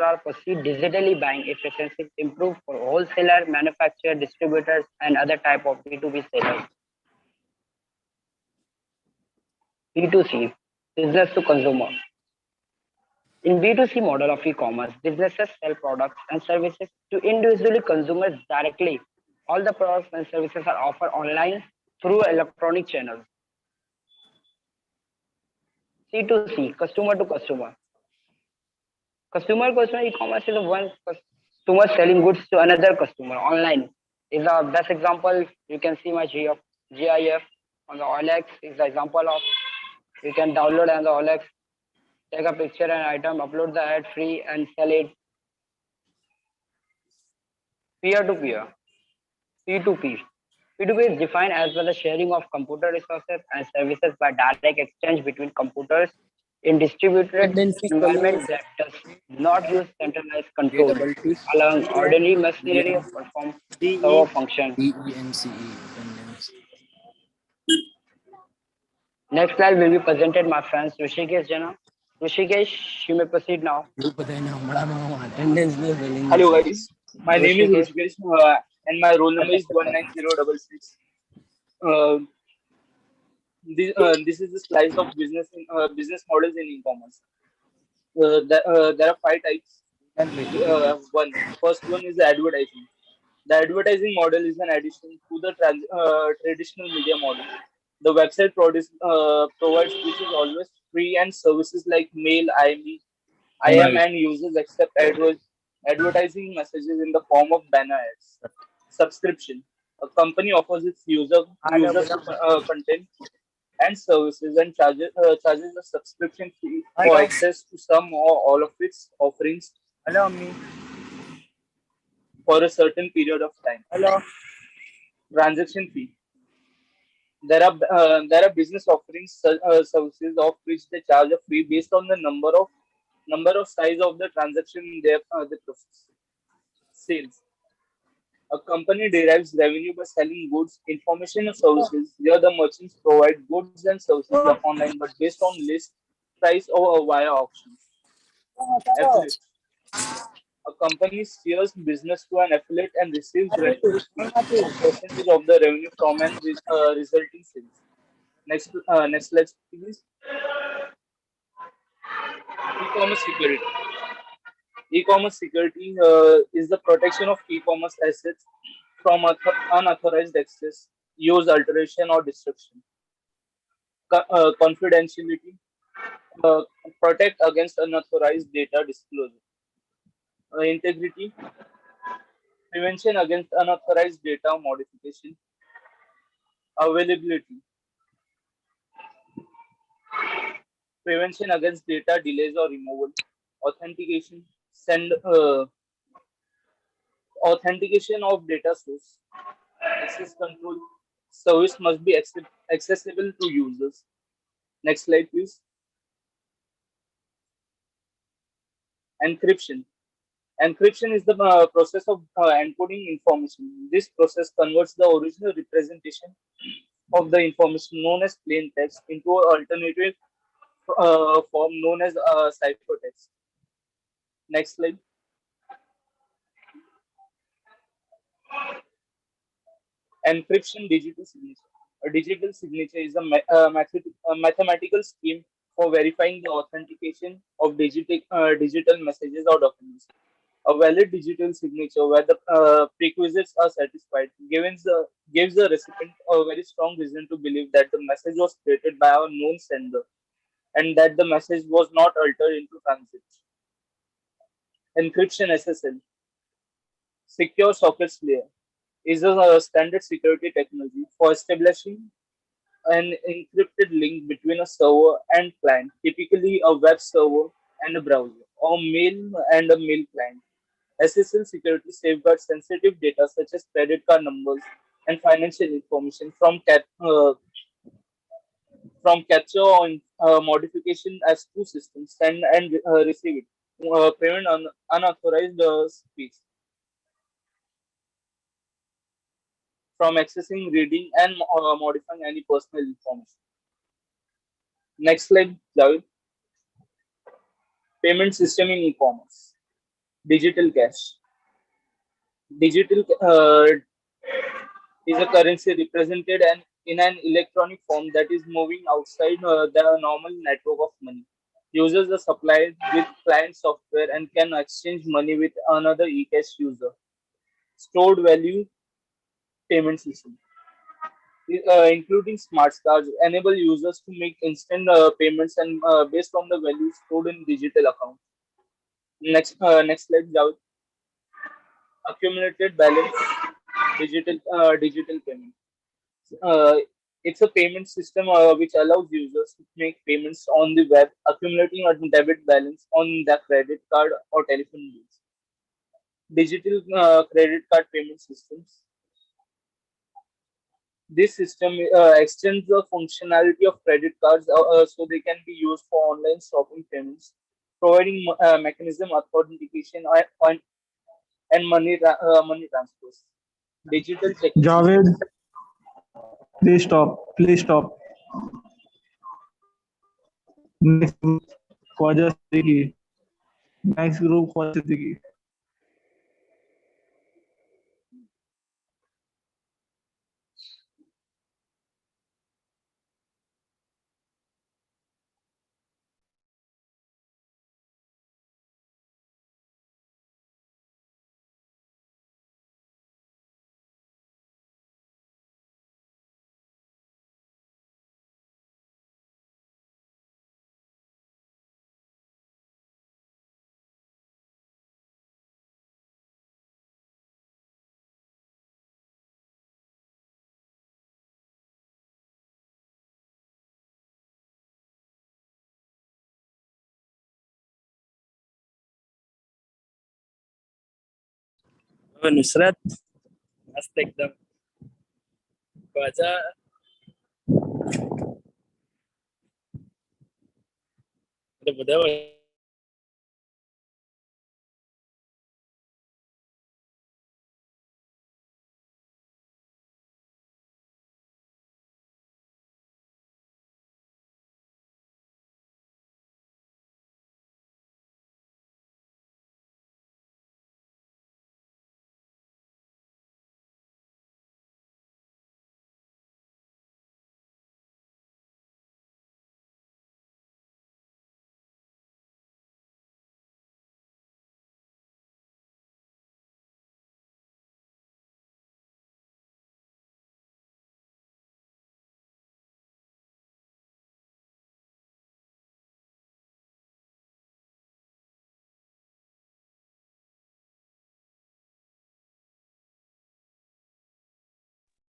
are proceed digitally buying efficiency improve for wholesaler, manufacturer, distributors, and other type of B2B sellers. B2C, business to consumer. In B2C model of e-commerce, businesses sell products and services to individually consumers directly. All the products and services are offered online through electronic channels. C2C, customer to customer. Customer to customer e-commerce is the one customer selling goods to another customer online. Is the best example. You can see my GIF on the OLX is the example of you can download on the OLX, take a picture and item, upload the ad free and sell it. Peer to peer, P2P. P2P is defined as well the sharing of computer resources and services by direct exchange between computers in distributed environment that does not use centralized control, allowing ordinary machinery to perform server function. Next slide will be presented my friends Rishikesh Jana. Rishikesh, you may proceed now. Hello guys, my name is Rishikesh and my roll number is 19066. Uh, this is the slice of business models in e-commerce. There are five types. First one is advertising. The advertising model is an addition to the traditional media model. The website provides which is always free and services like mail, IM and users accept advertising messages in the form of banner ads. Subscription. A company offers its users content and services and charges a subscription fee for access to some or all of its offerings for a certain period of time. Transaction fee. There are business offerings services of which they charge a fee based on the number of size of the transaction they process. Sales. A company derives revenue by selling goods, information, or services. Here, the merchants provide goods and services online, but based on list price or via auctions. Affiliate. A company steers business to an affiliate and receives revenue fee, a percentage of the revenue from an resulting sales. Next slide, please. E-commerce security. E-commerce security is the protection of e-commerce assets from unauthorized access, use, alteration, or destruction. Confidentiality, uh, protect against unauthorized data disclosure. Integrity, prevention against unauthorized data modification. Availability, prevention against data delays or removal. Authentication, send authentication of data source. Access control, service must be accessible to users. Next slide, please. Encryption. Encryption is the process of encoding information. This process converts the original representation of the information known as plain text into an alternative form known as ciphertext. Next slide. Encryption digital signature. A digital signature is a mathematical scheme for verifying the authentication of digital messages or documents. A valid digital signature where the prerequisites are satisfied gives the recipient a very strong reason to believe that the message was created by a known sender and that the message was not altered into transit. Encryption SSL, Secure Sockets Layer, is a standard security technology for establishing an encrypted link between a server and client, typically a web server and a browser, or mail and a mail client. SSL security safeguards sensitive data such as credit card numbers and financial information from capture or modification as two systems send and receive it, prevent unauthorized speech from accessing, reading, and modifying any personal information. Next slide, Javed. Payment system in e-commerce. Digital cash. Digital is a currency represented in an electronic form that is moving outside the normal network of money. Users are supplied with client software and can exchange money with another eCash user. Stored value payment system, including smart cards, enable users to make instant payments and based on the value stored in digital account. Next slide, Javed. Accumulated balance, digital payment. Uh, it's a payment system which allows users to make payments on the web, accumulating a debit balance on their credit card or telephone bills. Digital credit card payment systems. This system extends the functionality of credit cards so they can be used for online shopping payments, providing mechanism authentication and money transfers. Digital checking Javed, system. please stop. Please stop. Next group, Khwaja Siddiqui. Next group, Khwaja Siddiqui. Nusrat मस्त एकदम ख्वाजा ॿुधायो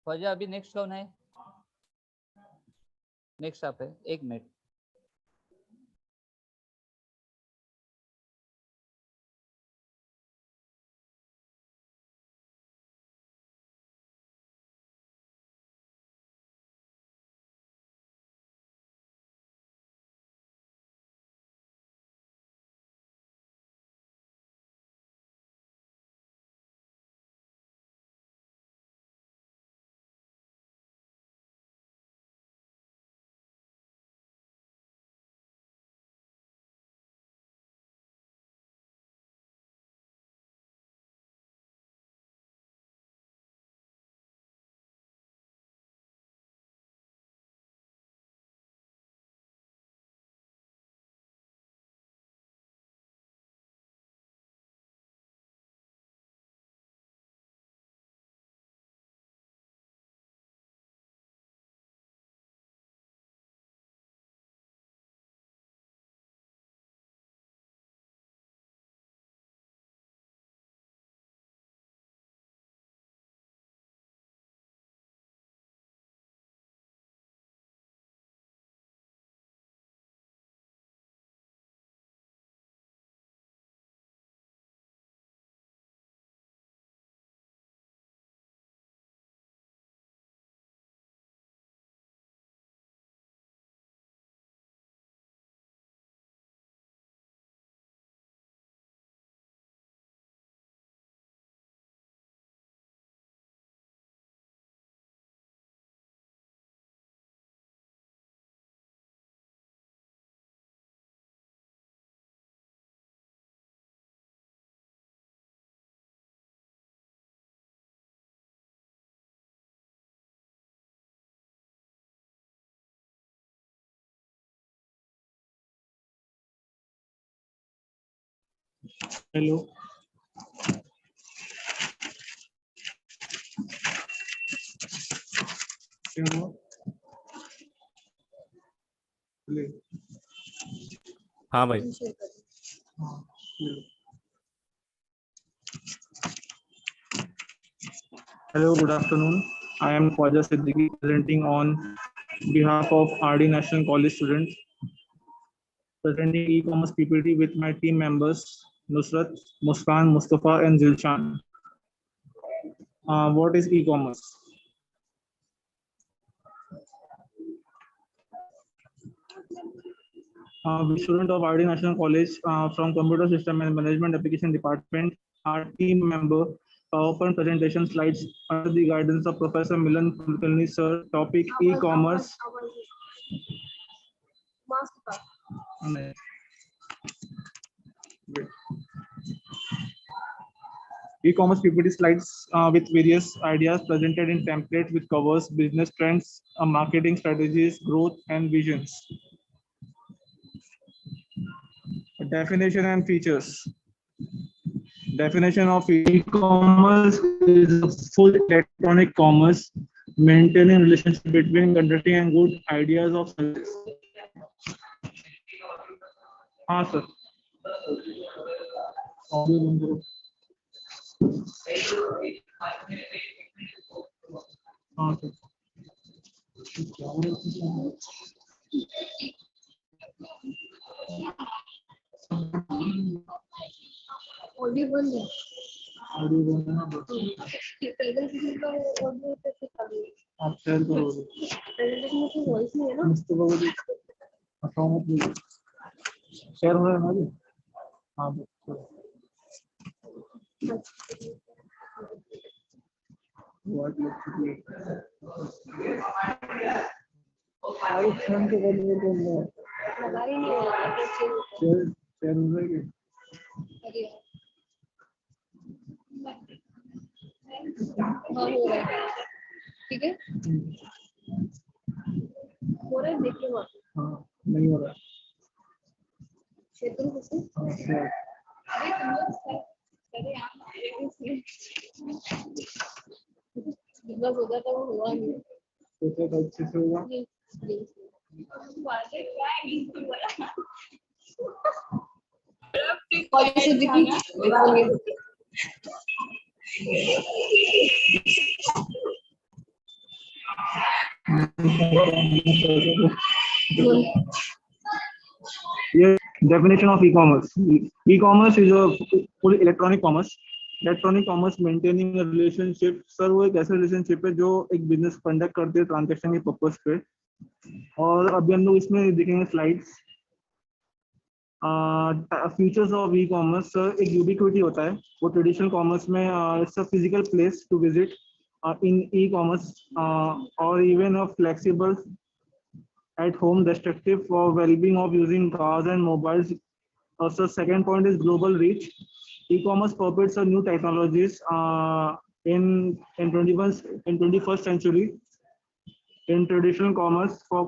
ख्वाजा अभी next कौन है? Next आप है, 1 minute. Hello. Hello. हाँ भाई. Hello, good afternoon. I am Khwaja Siddiqui presenting on behalf of RD National College students, presenting e-commerce PPT with my team members Nusrat, Muskan, Mustafa, and Zilshan. What is e-commerce? We student of RD National College from Computer System and Management Application Department. Our team member PowerPoint presentation slides under the guidance of Professor Milan Kulkarni sir. Topic e-commerce. E-commerce PPT slides with various ideas presented in template with covers, business trends, marketing strategies, growth, and visions. Definition and features. Definition of e-commerce is a full electronic commerce, maintaining relationship between conducting and good ideas of service. हाँ sir. Audio बंद करो. हाँ sir. Audio बंद है. Audio बंद है ना बस. प्रेजेंटेशन का ऑडियो कैसे करें? आप शेयर करो. प्रेजेंटेशन में कोई वॉइस नहीं है ना? मुस्तफा को हटाओ मत बोलो. शेयर हो रहा है ना जी. हाँ बस. What looks to be और क्षण के बाद में तो लगा ही नहीं हो रहा है. शेयर हो रहा है. अरे हाँ हो रहा है. ठीक है हो रहा है. देख लो आप. हाँ नहीं हो रहा. शेयर करो कैसे? हाँ शेयर. अरे तुम लोग अरे आप बस होगा तो वो हुआ नहीं. सोचा था अच्छे से होगा. Yes, definition of e-commerce. E-commerce is a full electronic commerce. Electronic commerce maintaining relationship. Sir वो एक ऐसा रिलेशनशिप है जो एक बिजनेस कंडक्ट करते हैं ट्रांजैक्शन के पर्पस पे. और अभी हम लोग इसमें देखेंगे slides. Features of e commerce. एक यूबिक्विटी होता है. वो ट्रेडिशनल कॉमर्स में it's a physical place to visit. In e commerce और even a flexible at home, destructive for well-being of using cars and mobiles. Also, second point is global reach. E-commerce perpetuates new technologies in 21st century in traditional commerce for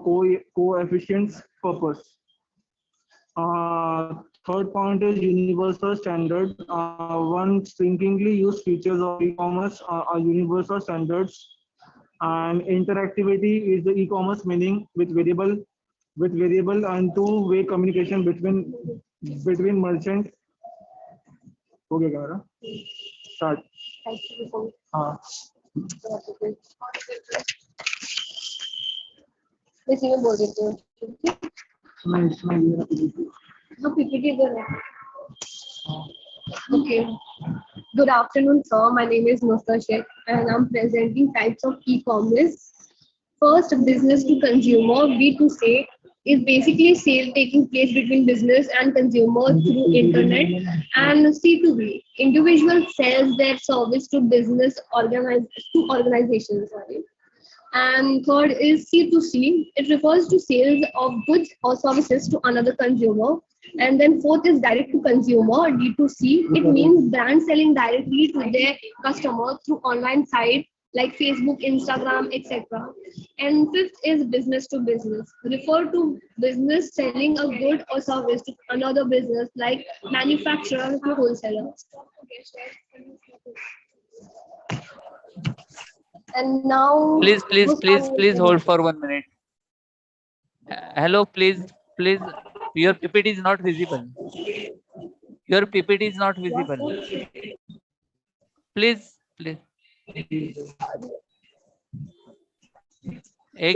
coefficients purpose. Third point is universal standard. One thinkingly used features of e-commerce are universal standards. And interactivity is the e-commerce meaning with variable and two-way communication between merchant. हो गया क्या? Start. हाँ. इसी में बोल देते हैं. इसमें हाँ पीपीटी इधर है. Okay. Good afternoon, sir. My name is Mustashed and I'm presenting types of e-commerce. First, business to consumer (B2c) is basically sale taking place between business and consumer through internet. And C2B, individual sells their service to business organizations. Sorry. And third is C2C. It refers to sales of goods or services to another consumer. And then fourth is direct to consumer, D2C. It means brand selling directly to their customer through online site like Facebook, Instagram, etc. And fifth is business to business. Refer to business selling a good or service to another business like manufacturer to wholesaler. And now, Please hold for 1 minute. Hello, please. Your PPT is not visible. Your PPT is not visible. Please. एक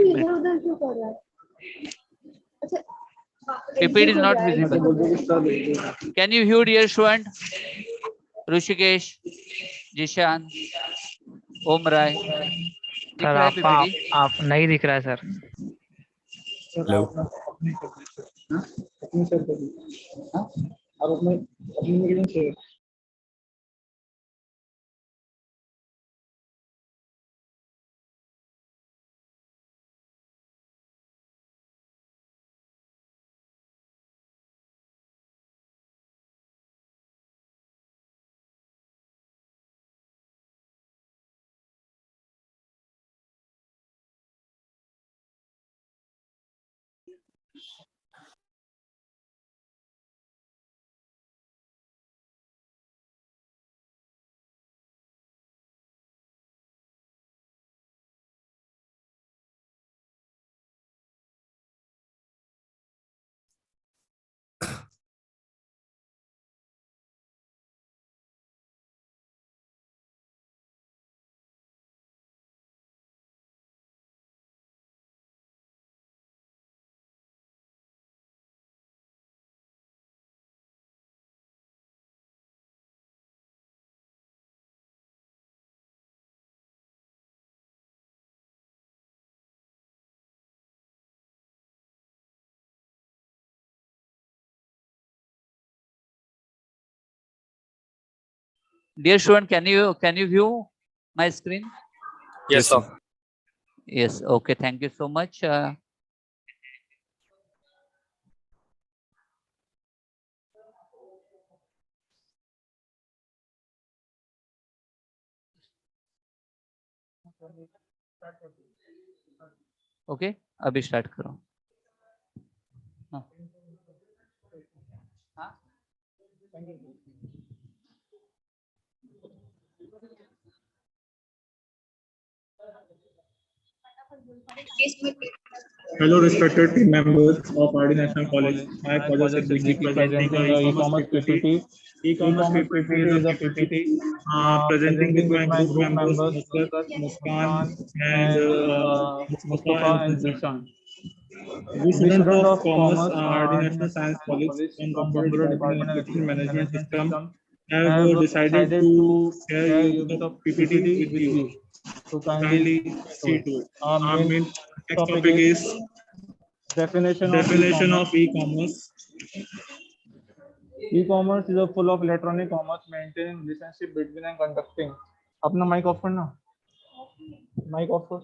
minute. इधर-उधर क्यों कर रहा है? अच्छा, PPT is exit हो not गया है, visible. मतलब Can you view, dear student? Rushikesh, Jishan, Om Rai. दिख सर रहा है PPT? आप नहीं दिख रहा है सर. हेलो अपनी शेयर कर दीजिए. हाँ, आप अपनी meeting share. Dear student, can you view my screen? yes sir. Yes. Okay. Thank you so much. Okay. अभी start करो. हाँ. हाँ? Hello, respected team members of RD National College. I am College Secretary presenting the e-commerce PPT. E-commerce PPT is a PPT presenting with my group members, Nusrat, Muskan, and Mustafa and Zishan. We students of Commerce, RD National Science College from Computer Department and Application Management System have decided to share you the PPT with you. So kindly see to it. Our main next topic is definition of e-commerce. E-commerce is a full of electronic commerce maintaining relationship between and conducting. अपना mic off करना. Mic off कर.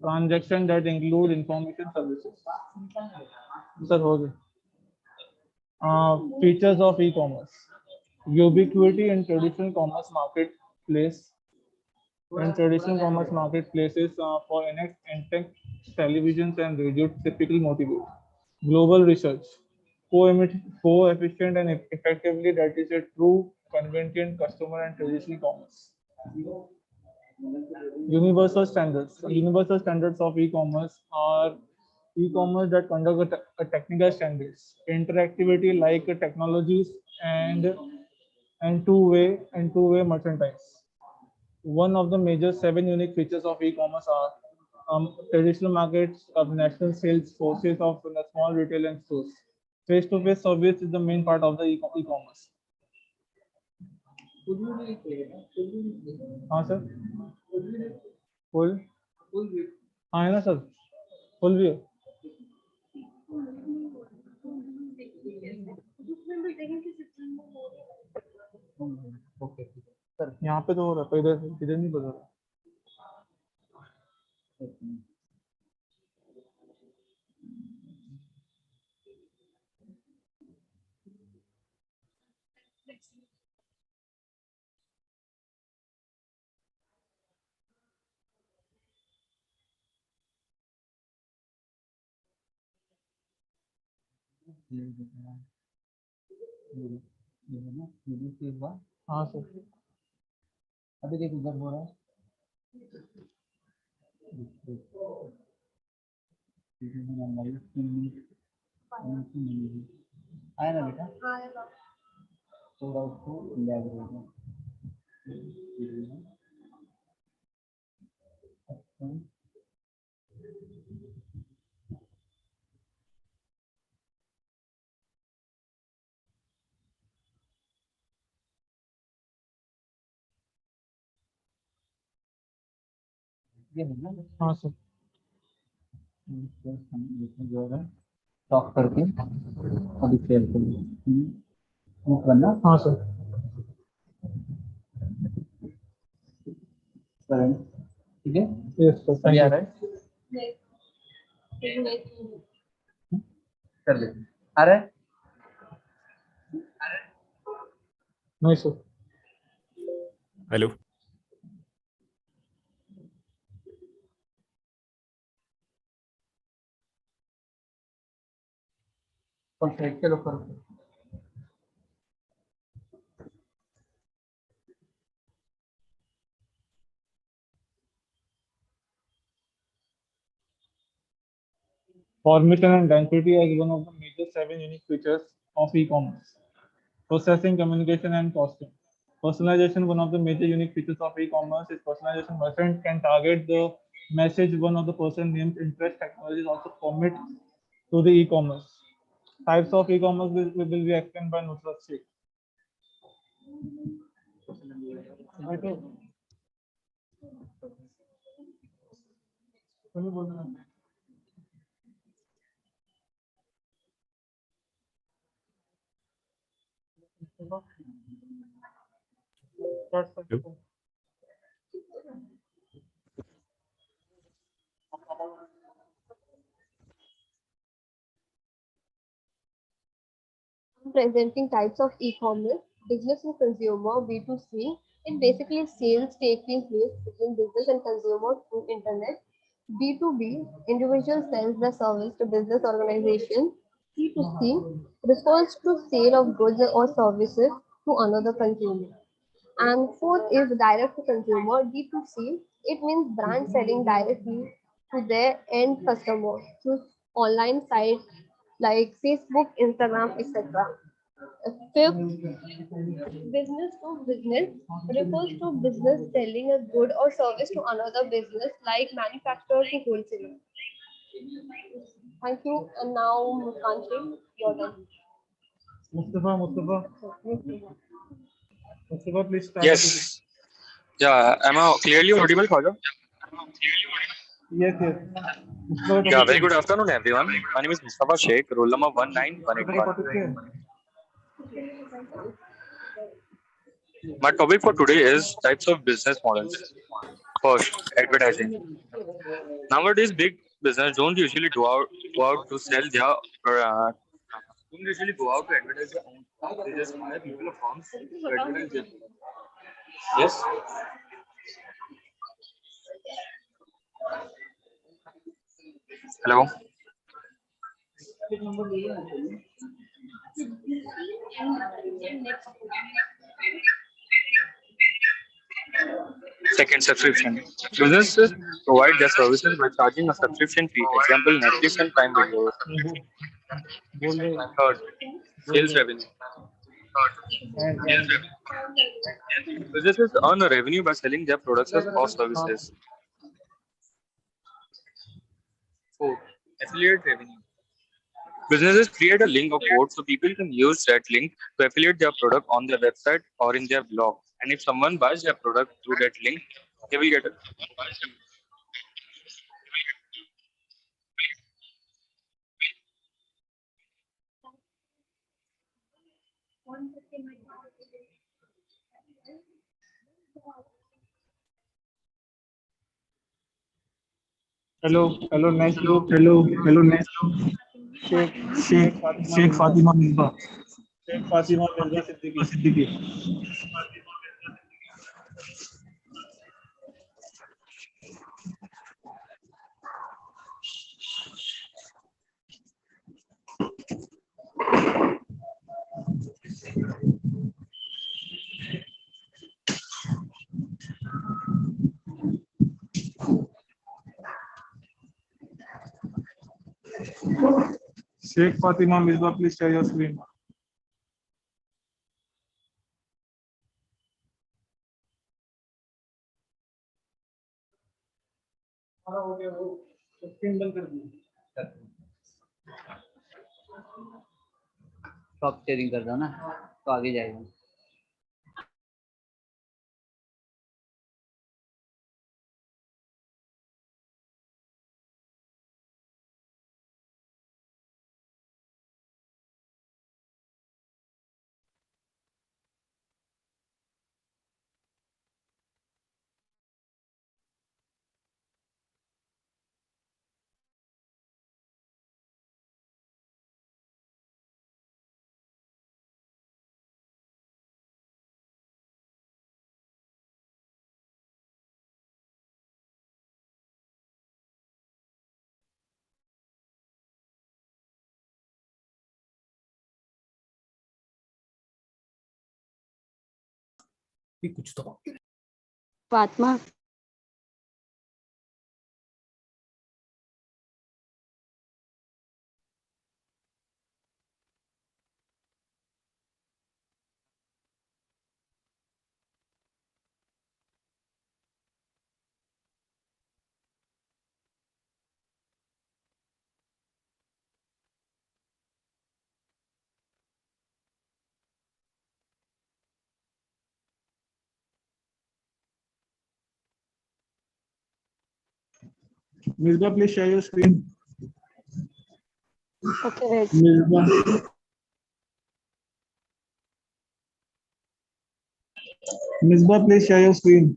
Transaction that include information services. Sir, हो गया. Features of e-commerce. Ubiquity in traditional commerce marketplace. In traditional commerce marketplaces for internet, televisions and radio typically motivate. Global research. Co-efficient and effectively that is a true convenient customer and traditional commerce. Universal standards. Universal standards of e-commerce are e-commerce that conduct a technical standards, interactivity like technologies and two-way merchandise. One of the major 7 unique features of e-commerce are traditional markets of national sales forces of small retail and stores. Face-to-face service is the main part of the e-commerce. हाँ sir full हाँ है ना sir full भी है okay sir यहाँ पे तो हो रहा है इधर नहीं बदल रहा हाँ सर। अभी देख उधर हो रहा है। आया ना बेटा, थोड़ा उसको लैग रहेगा। ये है ना, हाँ सर। जो है स्टॉप करके अभी शेयर कर करना। हाँ सर। ठीक है, यस सर, अभी थैंक आ यू। रहा है, कर ले, आ रहा है। नहीं सर। हेलो। कॉन्ट्रैक्ट चलो करो। Formation and density is one of the major 7 unique features of e-commerce. Processing, communication, and costing. Personalization, one of the major unique features of e-commerce is personalization. Merchant can target the message one of the person named interest. Technology is also commit to the e-commerce. Types of e-commerce will be explained by Nusrat Sheikh. Hello. Presenting types of e-commerce, business and consumer, B2C. It basically sales taking place between business and consumer through internet. B2B, individual sells the service to business organization. C2C refers to sale of goods or services to another consumer. And fourth is direct to consumer, D2C. It means brand selling directly to their end customer through online sites like Facebook, Instagram, etc. Fifth, business to business refers to business selling a good or service to another business like manufacturer to wholesaler. Thank you. And now, Muskan Sheikh, your turn. Mustafa, please start. Yes. Yeah. Am I clearly audible, Khaja? Yes, yes. Mustafa, Yeah. Very good afternoon, everyone. My name is Mustafa Sheikh, roll number 19181. My topic for today is types of business models. First, advertising. Nowadays, big business don't usually go out to sell their product. Don't usually go out to advertise their own product. They just hire people or firms to advertise their product. Yes. Hello. Second, subscription. Businesses provide their services by charging a subscription fee. Example, Netflix and Prime Video. Third, sales revenue. Businesses earn a revenue by selling their products or services. Fourth, affiliate revenue. Businesses create a link or code so people can use that link to affiliate their product on their website or in their blog. And if someone buys their product through that link, they will get a Hello, next group. Hello, next group. Sheikh Fatima Misbah. Sheikh Fatima Misbah Siddiqui. Sheikh Fatima Misbah, please share your screen. Stop sharing कर दो ना तो आगे जाएगा. कुछ तो Fatima. Misbah, please share your screen. Okay, wait. Misbah. Misbah, please share your screen.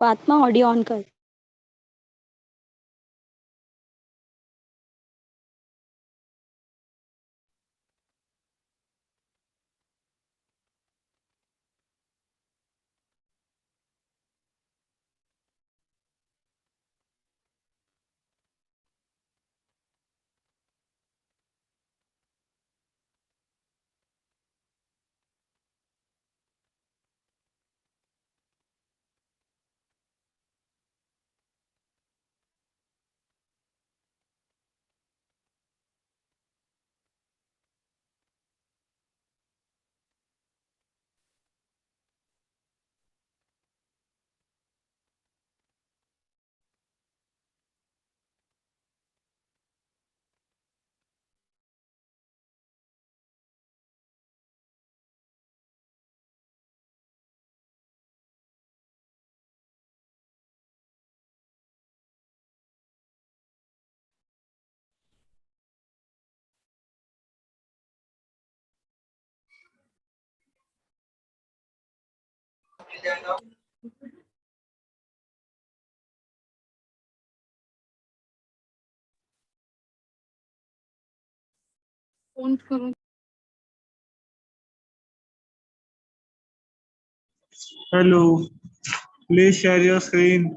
Fatima, audio on कर. Hello, please share your screen.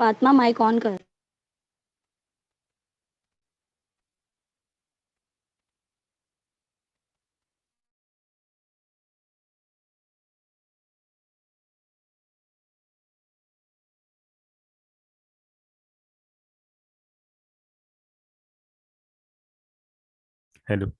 Fatima mic on कर। Hello.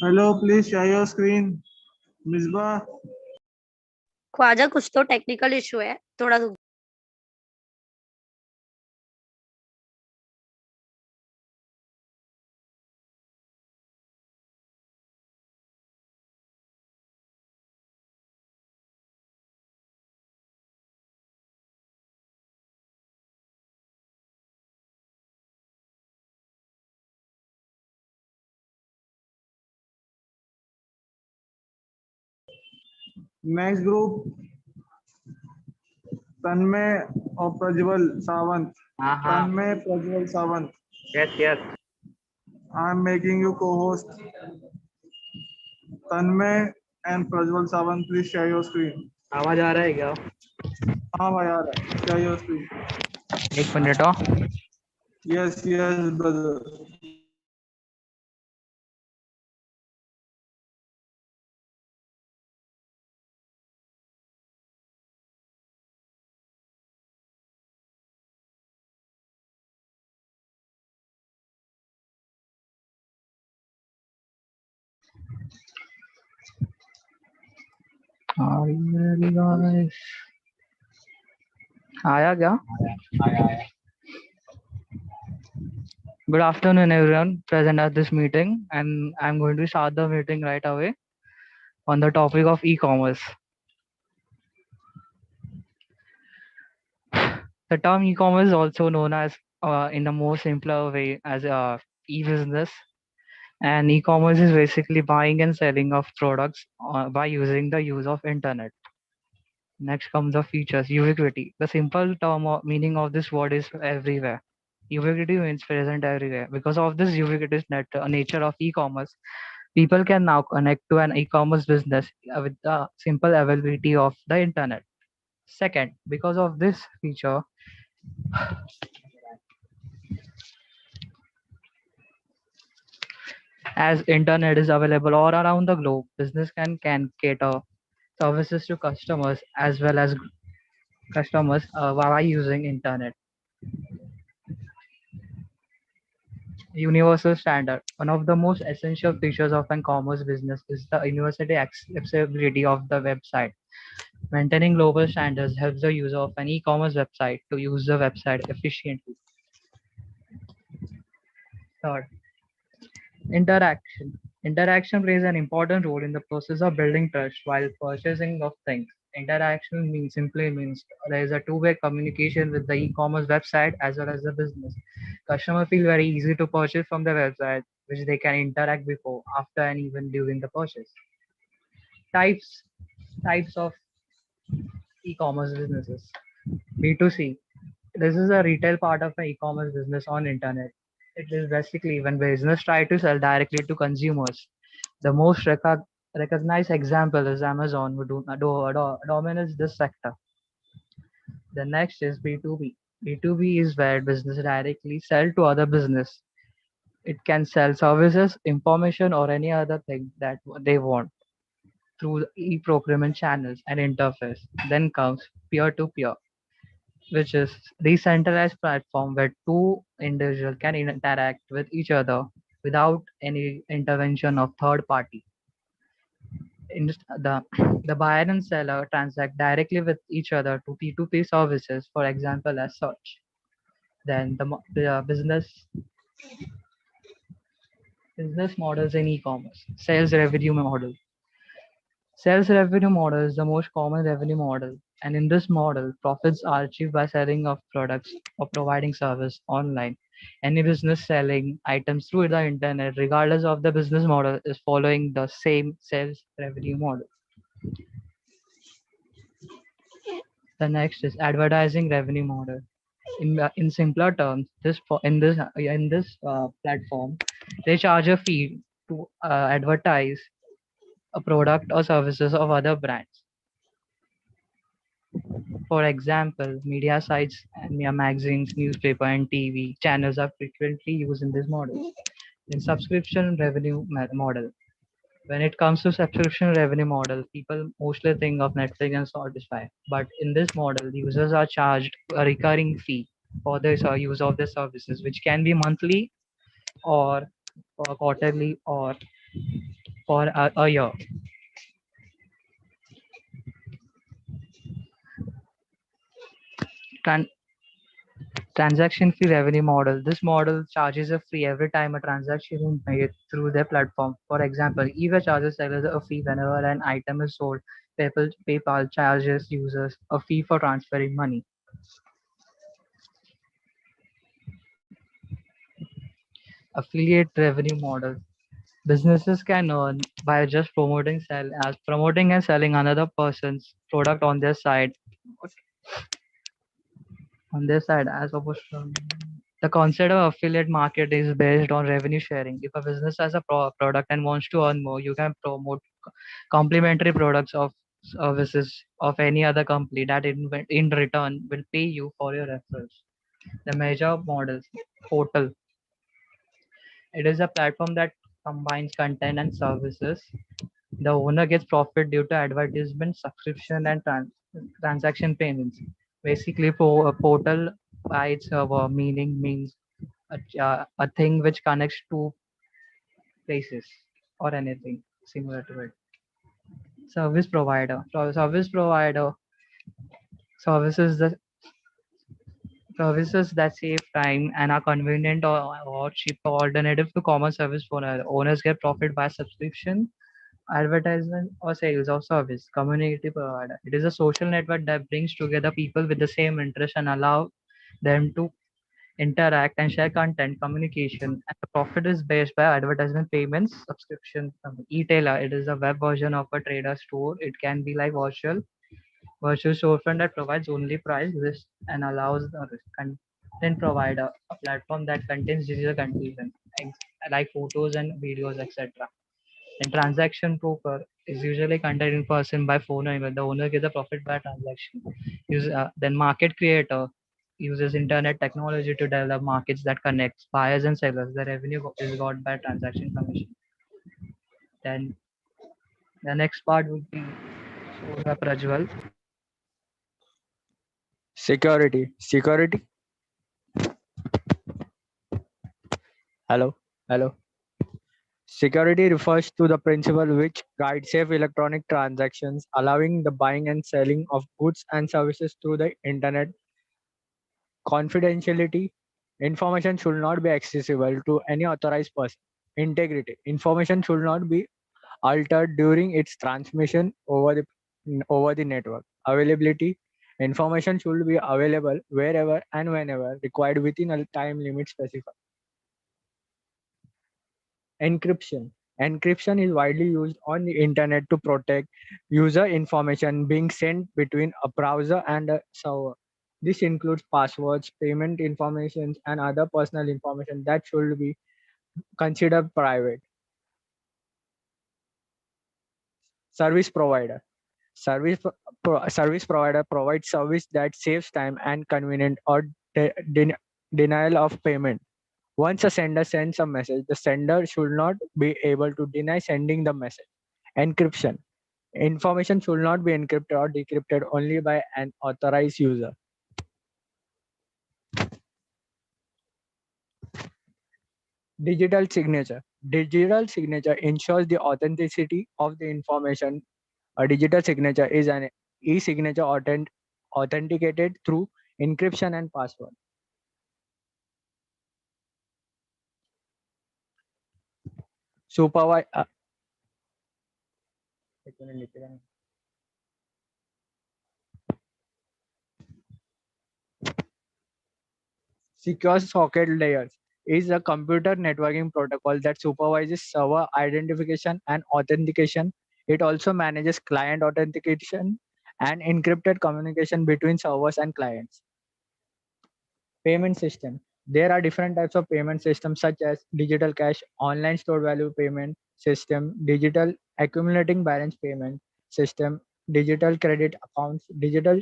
Hello, please share your screen. Misbah. Khwaja कुछ तो टेक्निकल इशू है थोड़ा रुक Next group, Tanmay or Prajwal Sawant. Tanmay, Prajwal Sawant. Yes. I'm making you co-host. Tanmay and Prajwal Sawant, please share your screen. आवाज आ रहा है क्या? हाँ भाई आ रहा है. Share your screen. एक मिनट हो. Yes, brother. Are you ready, guys? आया क्या? Good afternoon, everyone present at this meeting, and I'm going to start the meeting right away on the topic of e-commerce. The term e-commerce is also known as, in the more simpler way, as e-business. And e-commerce is basically buying and selling of products by using the use of internet. Next comes the features, ubiquity. The simple term or meaning of this word is everywhere. Ubiquity means present everywhere. Because of this ubiquitous nature of e-commerce, people can now connect to an e-commerce business with the simple availability of the internet. Second, because of this feature, as internet is available all around the globe, business can cater services to customers as well as customers by using internet. Universal standard. One of the most essential features of an commerce business is the universally accessibility of the website. Maintaining global standards helps the user of an e-commerce website to use the website efficiently. Third, interaction. Interaction plays an important role in the process of building trust while purchasing of things. Interaction simply means there is a two-way communication with the e-commerce website as well as the business. Customers feel very easy to purchase from the website, which they can interact before, after, and even during the purchase. Types of e-commerce businesses. B2c. This is a retail part of an e-commerce business on internet. It is basically when business try to sell directly to consumers. The most recognized example is Amazon, who dominates this sector. The next is B2B. B2B is where business directly sell to other business. It can sell services, information, or any other thing that they want through the e-procurement channels and interface. Then comes peer-to-peer, which is decentralized platform where two individuals can interact with each other without any intervention of third party. The buyer and seller transact directly with each other to P2P services, for example, as such. Then the business models in e-commerce. Sales revenue model. Sales revenue model is the most common revenue model, and in this model, profits are achieved by selling of products or providing service online. Any business selling items through the internet, regardless of the business model, is following the same sales revenue model. The next is advertising revenue model. In simpler terms, in this platform, they charge a fee to advertise a product or services of other brands. For example, media sites, media magazines, newspaper, and TV channels are frequently used in this model. In subscription revenue model, when it comes to subscription revenue model, people mostly think of Netflix and Spotify. But in this model, users are charged a recurring fee for this use of the services, which can be monthly or for quarterly or for a year. Tran- Transaction fee revenue model. This model charges a fee every time a transaction is made through their platform. For example, eBay charges sellers a fee whenever an item is sold. PayPal charges users a fee for transferring money. Affiliate revenue model. Businesses can earn by just promoting and selling another person's product on their side as opposed to the concept of affiliate market is based on revenue sharing. If a business has a product and wants to earn more, you can promote complementary products of services of any other company that in return will pay you for your referrals. The major models portal. It is a platform that combines content and services. The owner gets profit due to advertisement, subscription, and transaction payments. Basically, for a portal by its meaning means a thing which connects two places or anything similar to it. Service provider. Service provider services the services that save time and are convenient or cheaper alternative to common service provider. Owners get profit by subscription, advertisement, or sales of service. Community provider. It is a social network that brings together people with the same interest and allow them to interact and share content communication. And the profit is based by advertisement payments subscription from e-tailer. It is a web version of a trader store. It can be like virtual storefront that provides only price list and allows the content provider a platform that contains digital content like photos and videos, etc. And transaction broker is usually conducted in person by phone or email. The owner gets the profit by transaction. Then market creator uses internet technology to develop markets that connects buyers and sellers. The revenue is got by transaction commission. Then the next part would be shown by Prajwal. Security. Hello. Security refers to the principle which guides safe electronic transactions, allowing the buying and selling of goods and services through the internet. Confidentiality. Information should not be accessible to any authorized person. Integrity. Information should not be altered during its transmission over the network. Availability. Information should be available wherever and whenever required within a time limit specified. Encryption. Encryption is widely used on the internet to protect user information being sent between a browser and a server. This includes passwords, payment information, and other personal information that should be considered private. Service provider. Service provider provides service that saves time and convenient or denial of payment. Once a sender sends a message, the sender should not be able to deny sending the message. Encryption. Information should not be encrypted or decrypted only by an authorized user. Digital signature. Digital signature ensures the authenticity of the information. A digital signature is an e-signature authenticated through encryption and password. Supervised. Secure socket layers is a computer networking protocol that supervises server identification and authentication. It also manages client authentication and encrypted communication between servers and clients. Payment system. There are different types of payment systems such as digital cash, online stored value payment system, digital accumulating balance payment system, digital credit accounts, digital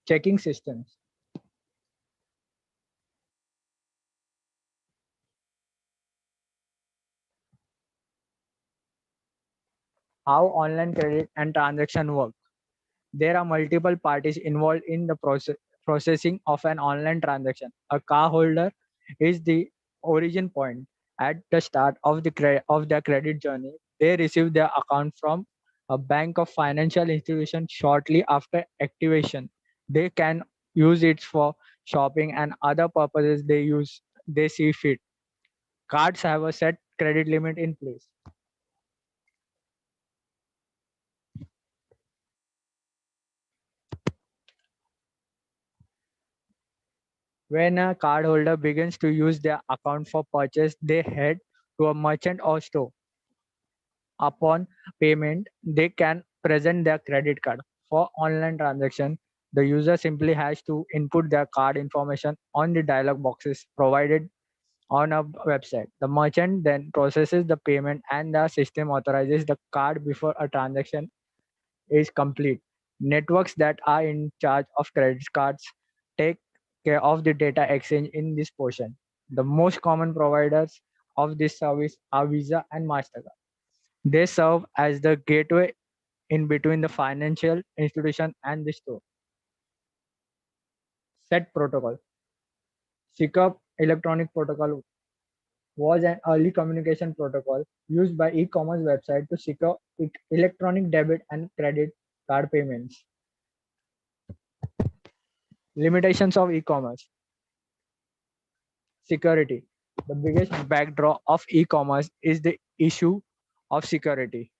checking systems. How online credit and transaction work. There are multiple parties involved in the processing of an online transaction. A card holder is the origin point. At the start of their credit journey, they receive their account from a bank of financial institution. Shortly after activation, they can use it for shopping and other purposes they see fit. Cards have a set credit limit in place. When a cardholder begins to use their account for purchase, they head to a merchant or store. Upon payment, they can present their credit card. For online transaction, the user simply has to input their card information on the dialog boxes provided on a website. The merchant then processes the payment and the system authorizes the card before a transaction is complete. Networks that are in charge of credit cards take care of the data exchange in this portion. The most common providers of this service are Visa and MasterCard. They serve as the gateway in between the financial institution and the store. SET protocol. Secure Electronic Protocol was an early communication protocol used by e-commerce websites to secure electronic debit and credit card payments. Limitations of e-commerce. Security. The biggest backdrop of e-commerce is the issue of security.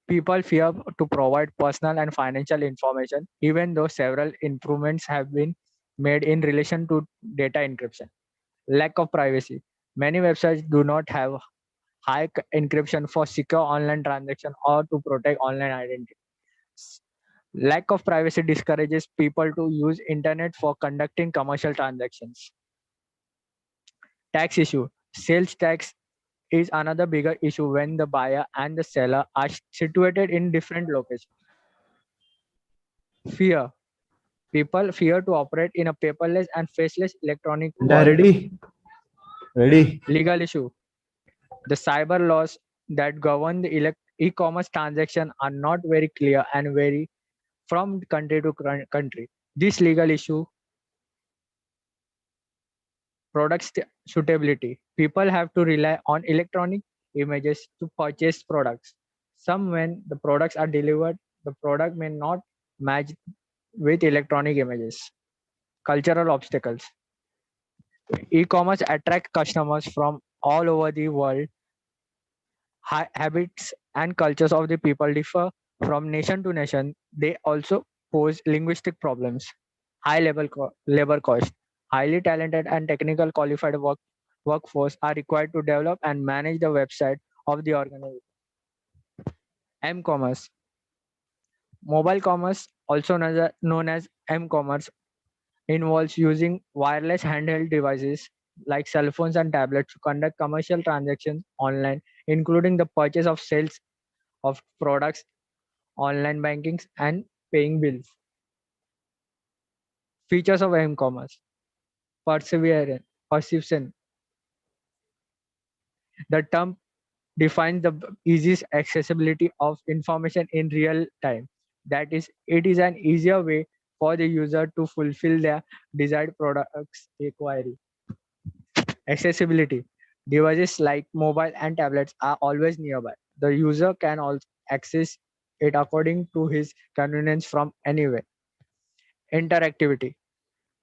People fear to provide personal and financial information, even though several improvements have been made in relation to data encryption. Lack of privacy. Many websites do not have high encryption for secure online transaction or to protect online identity. Lack of privacy discourages people to use internet for conducting commercial transactions. Tax issue. Sales tax is another bigger issue when the buyer and the seller are situated in different locations. Fear. People fear to operate in a paperless and faceless electronic world. Ready? Legal issue. The cyber laws that govern the e-commerce transaction are not very clear and vary from country to country. This legal issue product suitability. People have to rely on electronic images to purchase products. Some when the products are delivered, the product may not match with electronic images. Cultural obstacles. E-commerce attract customers from all over the world. Habits and cultures of the people differ from nation to nation. They also pose linguistic problems. High labor cost. Highly talented and technical qualified workforce are required to develop and manage the website of the organization. M-commerce. Mobile commerce, also known as M-commerce, involves using wireless handheld devices like cell phones and tablets to conduct commercial transactions online, including the purchase of sales of products, online bankings, and paying bills. Features of M-commerce. Perception. The term defines the easiest accessibility of information in real time. That is, it is an easier way for the user to fulfill their desired products inquiry. Accessibility. Devices like mobile and tablets are always nearby. The user can also access it according to his convenience from anywhere. Interactivity.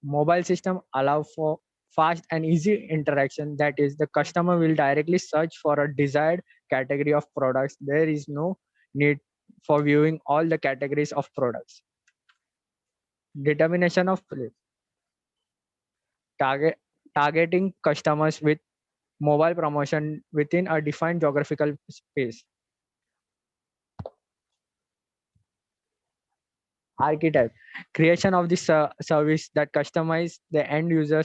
Mobile system allow for fast and easy interaction. That is, the customer will directly search for a desired category of products. There is no need for viewing all the categories of products. Determination of place. Targeting customers with mobile promotion within a defined geographical space. Archetype. Creation of the service that customize the end user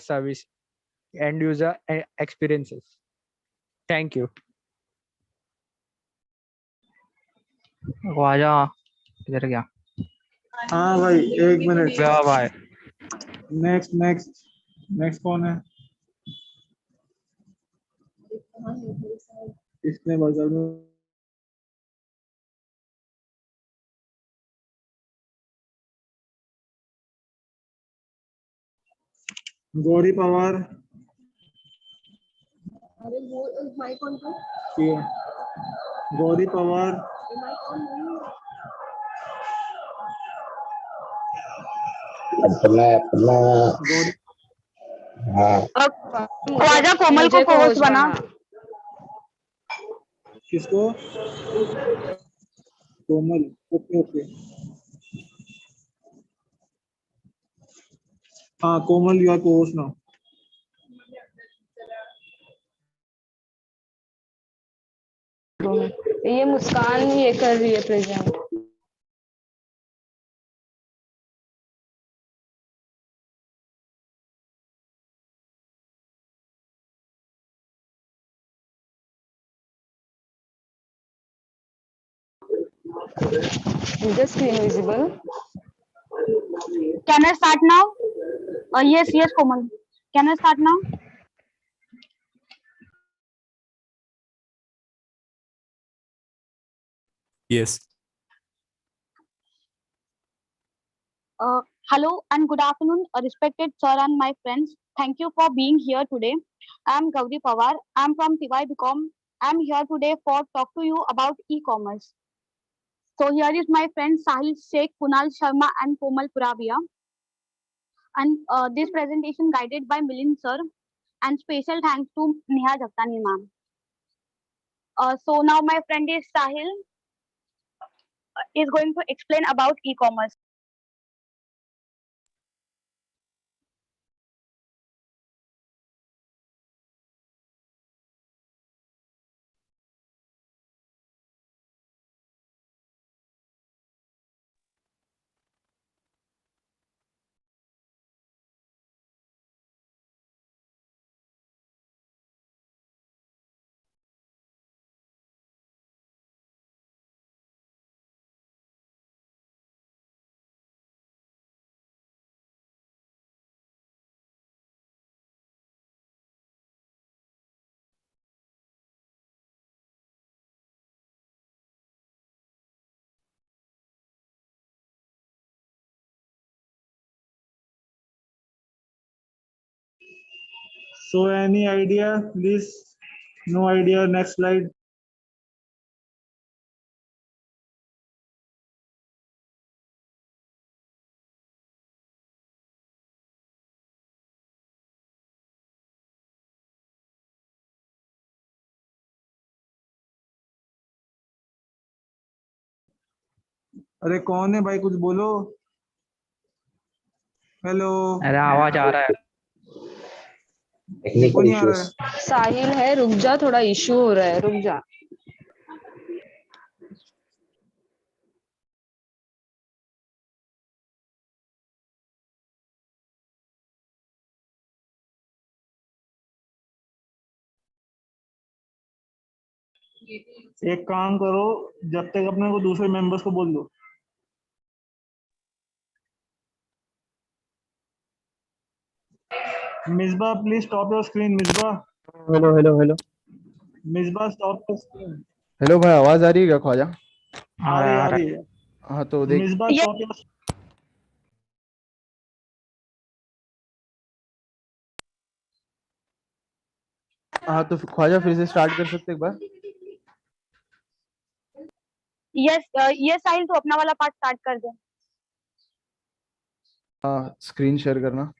experiences. Thank you. Khwaja किधर गया? हाँ भाई, एक minute. गया भाई. Next कौन है? इसने बगल में गौरी पवार. अरे वो माइक ऑन कर। ये गौरी पवार माइक ऑन नहीं है। गौरी ख्वाजा कोमल को होस्ट बना। किसको? कोमल। Okay okay. हाँ Komal, you are co-host now. ये मुस्कान ये कर रही है present. Is the screen visible? Can I start now? Yes, Komal. Can I start now? Yes. Hello and good afternoon, respected sir and my friends. Thank you for being here today. I'm Gauri Pawar. I'm from tybcom. I'm here today for talk to you about e-commerce. So here is my friend Sahil Sheikh, Kunal Sharma and Komal Puravia. And this presentation guided by Milind sir, and special thanks to Neha Jagtani ma'am. So now my friend is Sahil is going to explain about e-commerce. So any idea, please? No idea. Next slide. अरे कौन है भाई, कुछ बोलो। Hello. अरे आवाज आ रहा है। मेरे को नहीं आ रहा है। साहिल है, रुक जा, थोड़ा इशू हो रहा है, रुक जा। एक काम करो, जब तक अपने को दूसरे मेंबर्स को बोल दो। Misbah please stop your screen. Misbah. Hello hello hello. Misbah stop your screen. Hello भाई, आवाज आ रही है क्या ख्वाजा? आ रही है। हाँ तो देख। Misbah stop your. हाँ तो ख्वाजा फिर से स्टार्ट कर सकते एक बार? यस साहिल, तो अपना वाला पार्ट स्टार्ट कर दे। हाँ स्क्रीन शेयर करना।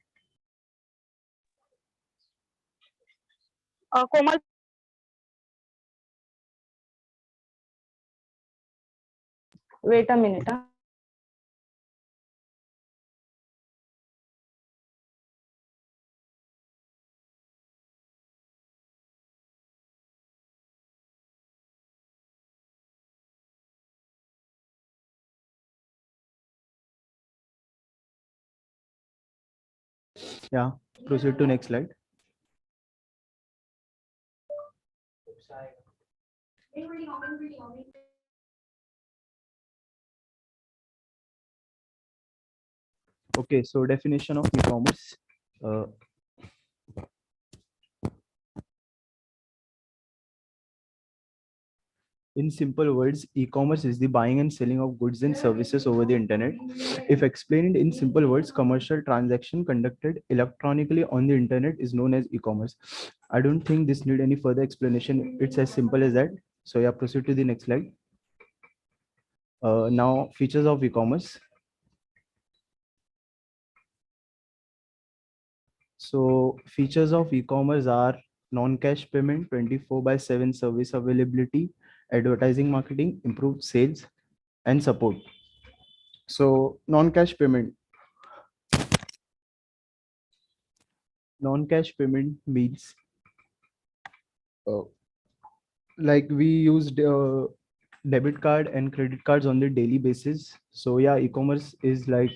Komal, wait a minute. Yeah, proceed to next slide. Okay, so definition of e-commerce. In simple words, e-commerce is the buying and selling of goods and services over the internet. If explained in simple words, commercial transaction conducted electronically on the internet is known as e-commerce. I don't think this need any further explanation. It's as simple as that. So yeah, proceed to the next slide. Now, features of e-commerce. So features of e-commerce are non-cash payment, 24/7 service availability, advertising marketing, improved sales, and support. So non-cash payment. Non-cash payment means uh, like we use debit card and credit cards on the daily basis. So yeah, e-commerce is like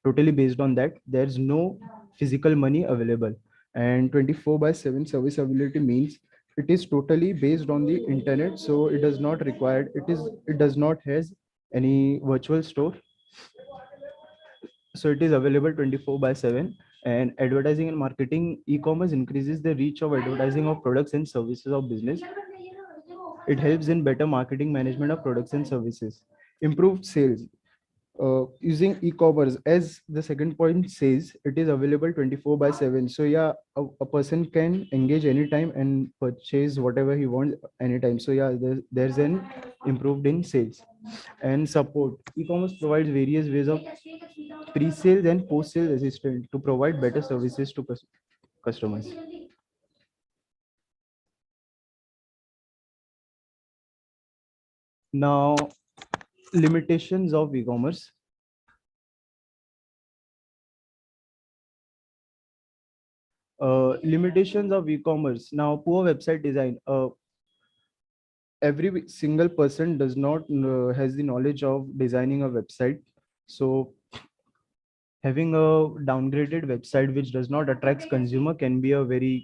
totally based on that. There's no physical money available, and 24/7 service availability means it is totally based on the internet. So it does not require, it does not has any virtual store. So it is available 24/7. And advertising and marketing, e-commerce increases the reach of advertising of products and services of business. It helps in better marketing management of products and services. Improved sales. Using e-commerce, as the second point says, it is available 24/7. So yeah, a person can engage anytime and purchase whatever he wants anytime. So yeah, there's an improved in sales. And support. E-commerce provides various ways of pre-sales and post-sales assistance to provide better services to customers. Now, limitations of e-commerce. Limitations of e-commerce. Now, poor website design. Every single person does not has the knowledge of designing a website. So having a downgraded website which does not attract consumer can be a very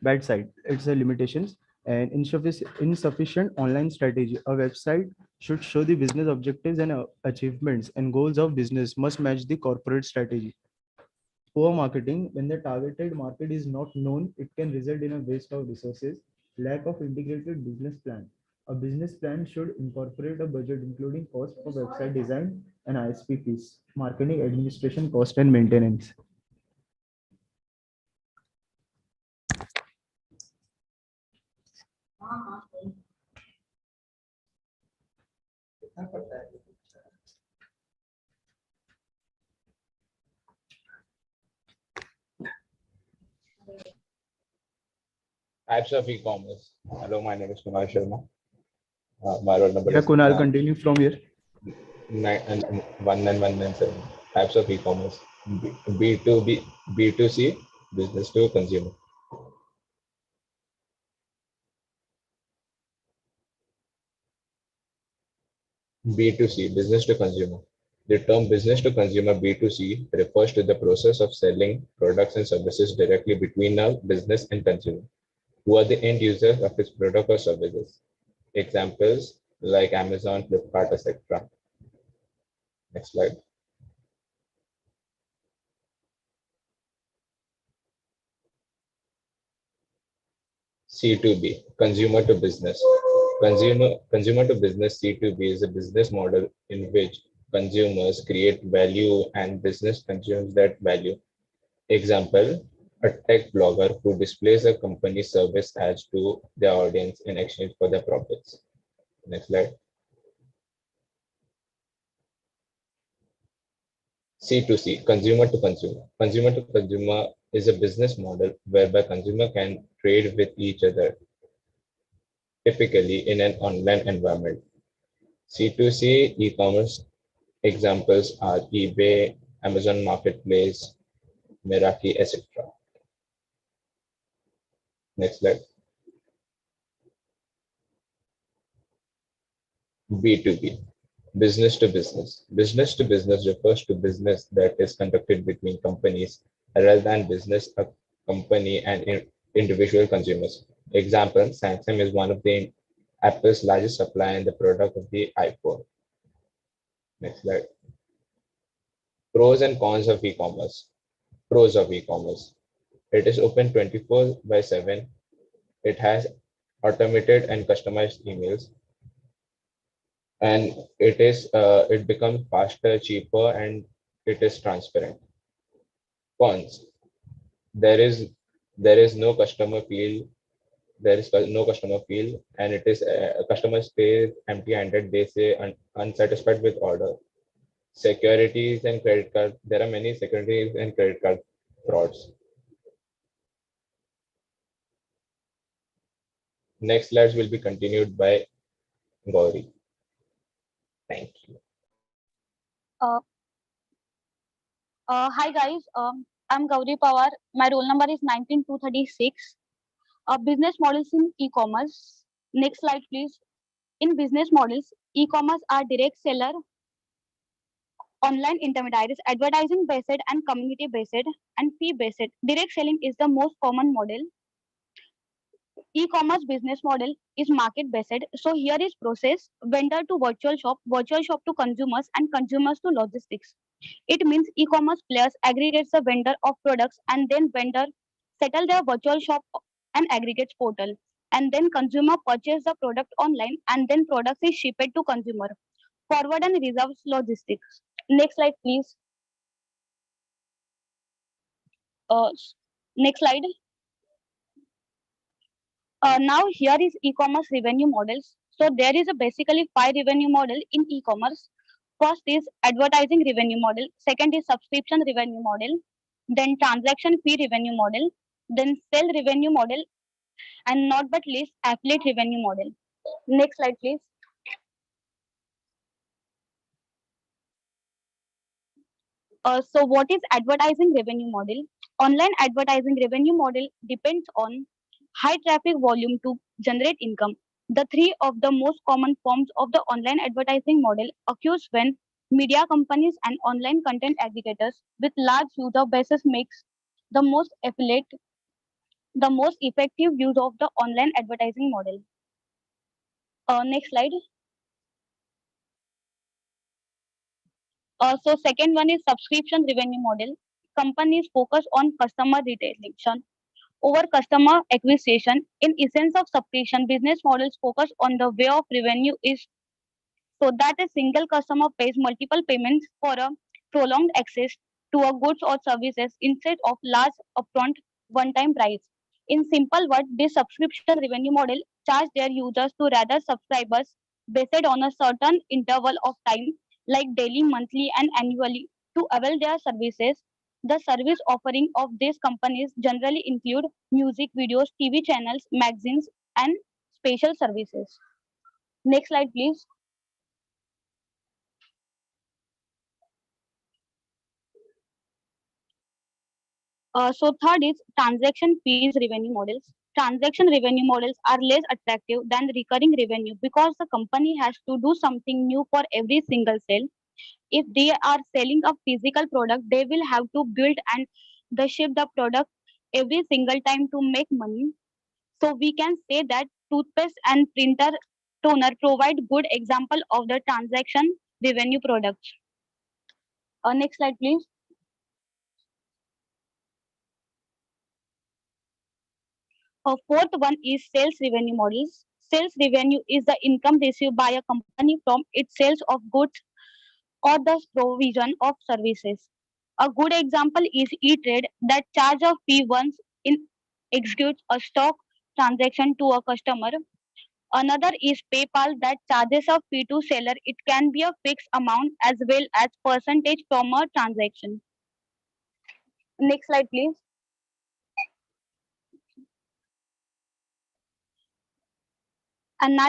bad side. It's a limitations. And insufficient online strategy. A website should show the business objectives and achievements and goals of business must match the corporate strategy. Poor marketing. When the targeted market is not known, it can result in a waste of resources. Lack of integrated business plan. A business plan should incorporate a budget including cost for website design and ISP fees, marketing, administration cost, and maintenance. Types of e-commerce. Hello, my name is Kunal Sharma. My roll number Yeah, is Kunal, continue from here. 19197. Types of e-commerce. B2B, B2C, business to consumer. B2C, business to consumer. The term business to consumer B2C refers to the process of selling products and services directly between a business and consumer, who are the end users of its product or services. Examples like Amazon, Flipkart, etc. Next slide. C2B, consumer to business. Consumer to business C2B is a business model in which consumers create value and business consumes that value. Example, a tech blogger who displays a company service ads to their audience in exchange for their profits. Next slide. C2C, consumer to consumer. Consumer to consumer is a business model whereby consumer can trade with each other, typically in an online environment. C2C e-commerce examples are eBay, Amazon Marketplace, Meraki, etc. Next slide. B2B, business to business. Business to business refers to business that is conducted between companies rather than business, a company and individual consumers. Example, Samsung is one of the Apple's largest supplier in the product of the iPhone. Next slide. Pros and cons of e-commerce. Pros of e-commerce. It is open 24/7. It has automated and customized emails, and it becomes faster, cheaper, and it is transparent. Cons: there is there is no customer feel. There is no customer feel, and it is customers stay empty-handed. They say unsatisfied with order. Securities and credit card. There are many securities and credit card frauds. Next slides will be continued by Gauri. Thank you. Uh, Hi guys, I'm Gauri Pawar. My roll number is 19236. Business models in e-commerce. Next slide, please. In business models, e-commerce are direct seller, online intermediaries, advertising based and community based and fee based. Direct selling is the most common model. E-commerce business model is market based. So here is process: vendor to virtual shop to consumers, and consumers to logistics. It means e-commerce players aggregates the vendor of products, and then vendor settle their virtual shop and aggregates portal, and then consumer purchase the product online, and then products is shipped to consumer. Forward and reserves logistics. Next slide, please. Uh, Next slide. Now here is e-commerce revenue models. So there is a basically 5 revenue model in e-commerce. First is advertising revenue model. Second is subscription revenue model. Then transaction fee revenue model. Then sell revenue model, and not but least affiliate revenue model. Next slide, please. So what is advertising revenue model? Online advertising revenue model depends on high traffic volume to generate income. The three of the most common forms of the online advertising model occurs when media companies and online content aggregators with large user bases makes the most affiliate, the most effective use of the online advertising model. Next slide. So second one is subscription revenue model. Companies focus on customer retention over customer acquisition. In essence of subscription, business models focus on the way of revenue is so that a single customer pays multiple payments for a prolonged access to a goods or services instead of large upfront one-time price. In simple words, this subscription revenue model charge their users to rather subscribers based on a certain interval of time like daily, monthly and annually to avail their services. The service offering of these companies generally include music, videos, TV channels, magazines and special services. Next slide please. So third is transaction fees revenue models. Transaction revenue models are less attractive than recurring revenue because the company has to do something new for every single sale. If they are selling a physical product, they will have to build and the ship the product every single time to make money. So we can say that toothpaste and printer toner provide good example of the transaction revenue products. Next slide, please. Fourth one is sales revenue models. Sales revenue is the income received by a company from its sales of goods or the provision of services. A good example is e-trade that charge a fee once it executes a stock transaction to a customer. Another is PayPal that charges a fee to seller. It can be a fixed amount as well as percentage from a transaction. Next slide, please. And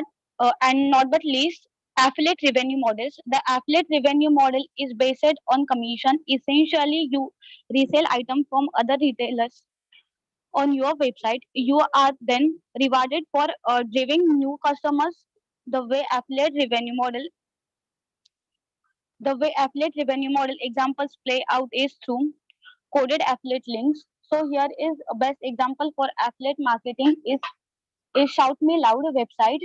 not but least, affiliate revenue models. The affiliate revenue model is based on commission. Essentially, you resell items from other retailers on your website. You are then rewarded for driving new customers. The way affiliate revenue model, the way affiliate revenue model examples play out is through coded affiliate links. So here is a best example for affiliate marketing is Shout Me Loud website.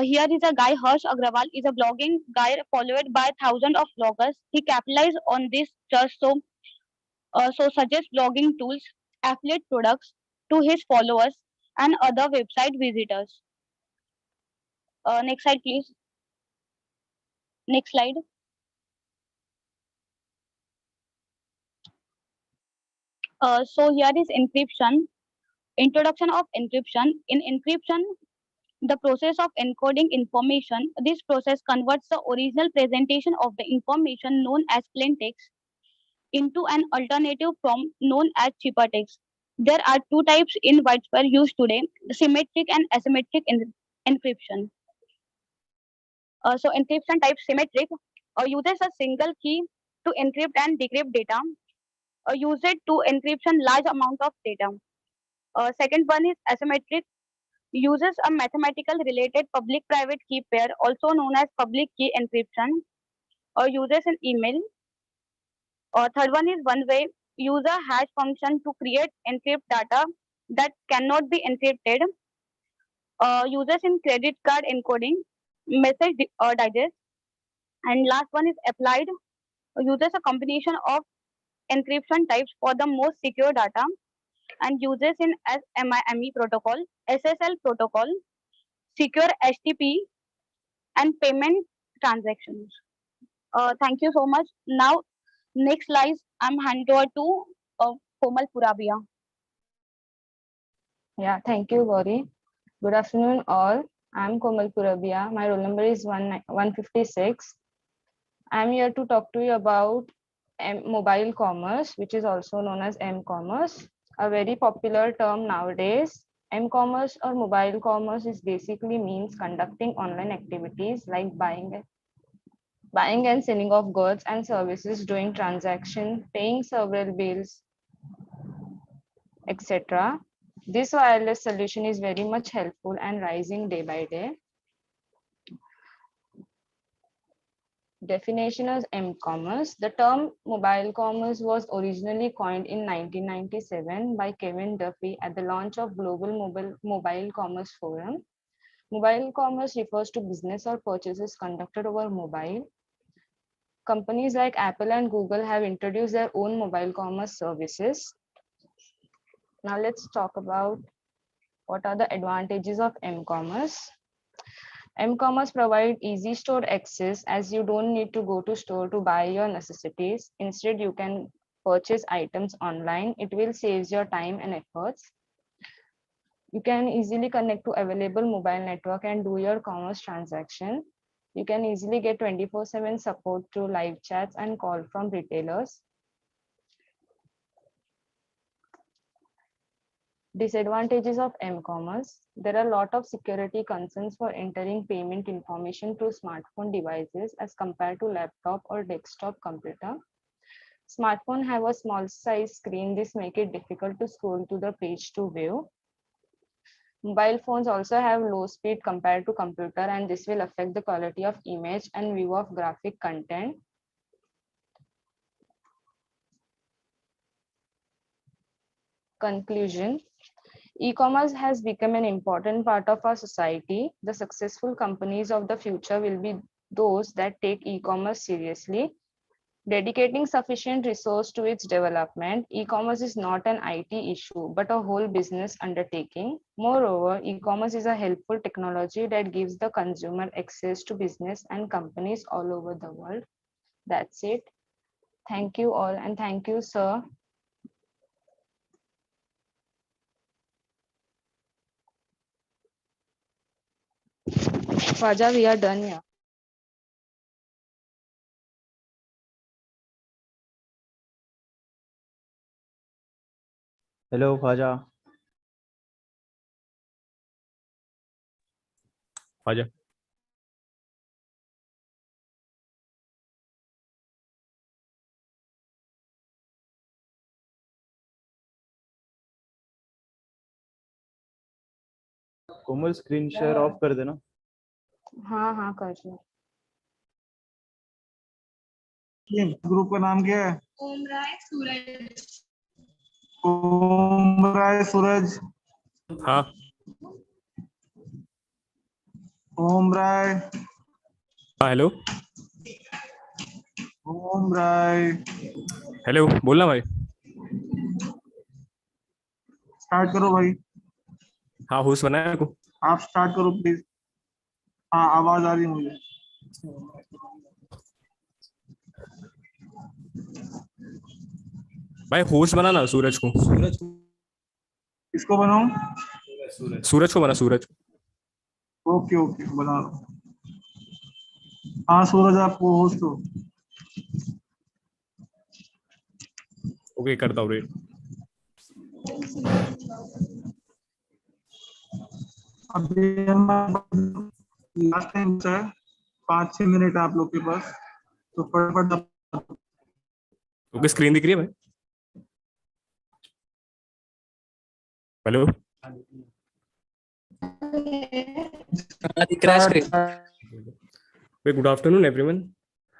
Here is a guy, Harsh Agrawal, is a blogging guy followed by thousands of bloggers. He capitalized on this just so suggest blogging tools, affiliate products to his followers and other website visitors. Next slide, please. Next slide. So here is encryption. Introduction of encryption. In encryption, the process of encoding information. This process converts the original presentation of the information known as plain text into an alternative form known as ciphertext. There are two types in widespread use today: symmetric and asymmetric encryption. So encryption type symmetric uses a single key to encrypt and decrypt data. Use it to encryption large amount of data. Second one is asymmetric, uses a mathematical related public-private key pair, also known as public key encryption, or uses an email. Third one is one way, use a hash function to create encrypt data that cannot be encrypted. Uses in credit card encoding, digest. And last one is applied, uses a combination of encryption types for the most secure data and uses in SMIME protocol, SSL protocol, secure HTTP, and payment transactions. Thank you so much. Now, next slide, I'm hand over to Komal Purabia. Yeah, thank you, Gauri. Good afternoon, all. I'm Komal Purabia. My roll number is 156. I'm here to talk to you about mobile commerce, which is also known as m-commerce, a very popular term nowadays. M-commerce or mobile commerce is basically means conducting online activities like buying and selling of goods and services, doing transaction, paying several bills, etc. This wireless solution is very much helpful and rising day by day. Definition of m-commerce. The term mobile commerce was originally coined in 1997 by Kevin Duffy at the launch of Global Mobile Commerce Forum. Mobile commerce refers to business or purchases conducted over mobile. Companies like Apple and Google have introduced their own mobile commerce services. Now let's talk about what are the advantages of m-commerce. M-commerce provide easy store access, as you don't need to go to store to buy your necessities. Instead, you can purchase items online. It will save your time and efforts. You can easily connect to available mobile network and do your commerce transaction. You can easily get 24/7 support through live chats and call from retailers. Disadvantages of m-commerce. There are a lot of security concerns for entering payment information through smartphone devices as compared to laptop or desktop computer. Smartphone have a small size screen. This make it difficult to scroll to the page to view. Mobile phones also have low speed compared to computer, and this will affect the quality of image and view of graphic content. Conclusion. E-commerce has become an important part of our society. The successful companies of the future will be those that take e-commerce seriously, dedicating sufficient resource to its development. E-commerce is not an IT issue, but a whole business undertaking. Moreover, e-commerce is a helpful technology that gives the consumer access to business and companies all over the world. That's it. Thank you all, and thank you, sir. Faja, we are done here. Hello, Faja. Faja. Komal screen share of कर देना. हाँ कर दिया. Group का नाम क्या है? ओमराय सूरज. ओमराय सूरज. हाँ. ओमराय. हाँ हेलो. ओमराय. हेलो बोलना भाई. स्टार्ट करो भाई. हाँ होस्ट बनाया को. आप स्टार्ट करो प्लीज. हाँ आवाज आ रही है मुझे। भाई होस्ट बना ना सूरज को। किसको बनाऊं? सूरज को बना, सूरज। ओके ओके बना रहा हूं। हाँ सूरज आपको होस्ट हो। ओके, करता हूँ वेट। अभी लास्ट टाइम बचा है 5-6 मिनट आप लोग के पास, तो फटाफट। ओके, स्क्रीन दिख रही है भाई? हेलो, दिख रहा है screen. good afternoon everyone.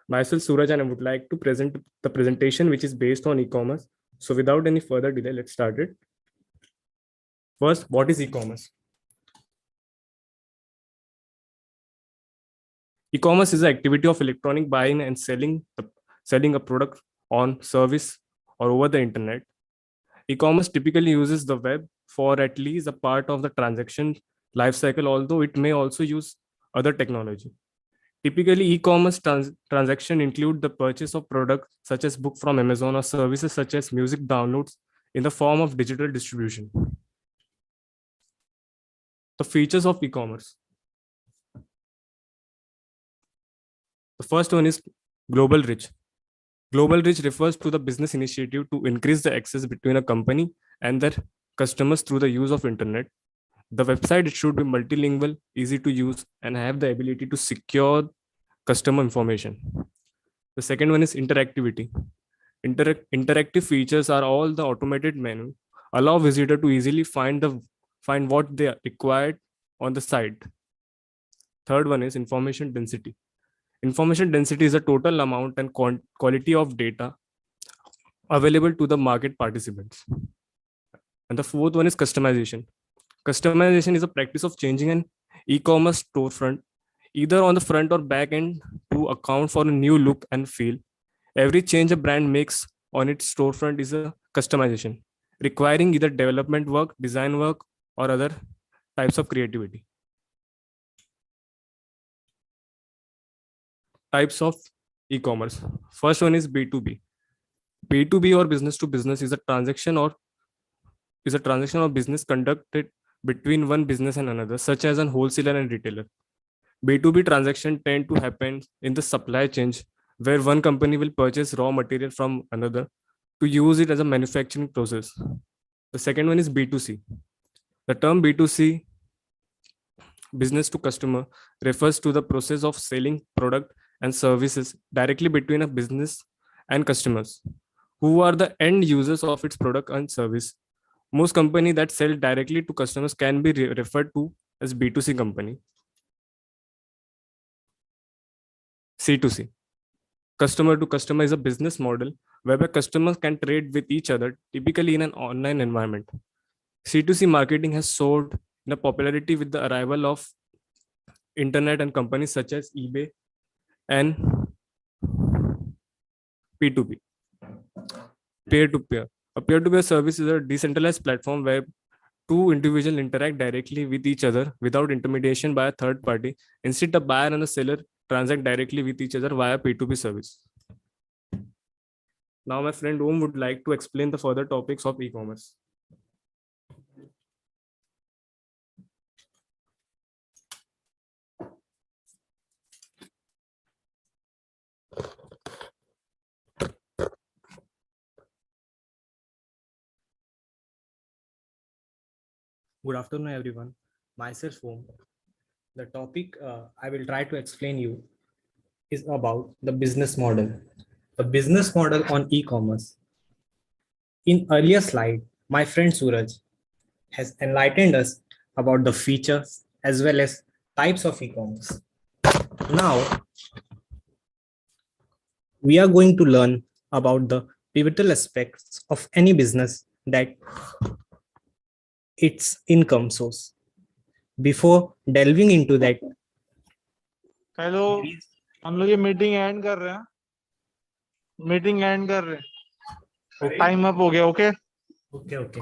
Myself Suraj and I would like to present the presentation which is based on e-commerce. So without any further delay, let's start it. First, what is e-commerce? E-commerce is the activity of electronic buying and selling a product on service or over the internet. E-commerce typically uses the web for at least a part of the transaction lifecycle, although it may also use other technology. Typically, e-commerce transaction include the purchase of products such as book from Amazon or services such as music downloads in the form of digital distribution. The features of e-commerce. The first one is global reach. Global reach refers to the business initiative to increase the access between a company and their customers through the use of internet. The website should be multilingual, easy to use, and have the ability to secure customer information. The second one is interactivity. Interactive features are all the automated menu allow visitor to easily find what they are required on the site. Third one is information density. Information density is the total amount and quality of data available to the market participants. And the fourth one is customization. Customization is a practice of changing an e-commerce storefront either on the front or back end to account for a new look and feel. Every change a brand makes on its storefront is a customization, requiring either development work, design work, or other types of creativity. Types of e-commerce. First one is B2B. B2B or business to business is a transaction or business conducted between one business and another, such as a wholesaler and retailer. B2B transactions tend to happen in the supply chain where one company will purchase raw material from another to use it as a manufacturing process. The second one is B2C. The term B2C, business to customer, refers to the process of selling product and services directly between a business and customers, who are the end users of its product and service. Most companies that sell directly to customers can be referred to as B2C company. C2C. Customer to customer is a business model whereby customers can trade with each other, typically in an online environment. C2C marketing has soared in popularity with the arrival of internet and companies such as eBay and P2P, peer-to-peer. A peer-to-peer service is a decentralized platform where two individuals interact directly with each other without intermediation by a third party. Instead, the buyer and the seller transact directly with each other via P2P service. Now, my friend Om would like to explain the further topics of e-commerce. Good afternoon, everyone. Myself Om. The topic I will try to explain you is about the business model. The business model on e-commerce. In earlier slide, my friend Suraj has enlightened us about the features as well as types of e-commerce. Now, we are going to learn about the pivotal aspects of any business, that its income source. Before delving into that, hello, हम लोग ये meeting and कर रहे हैं। Meeting and कर रहे हैं। Time up हो गया। Okay okay.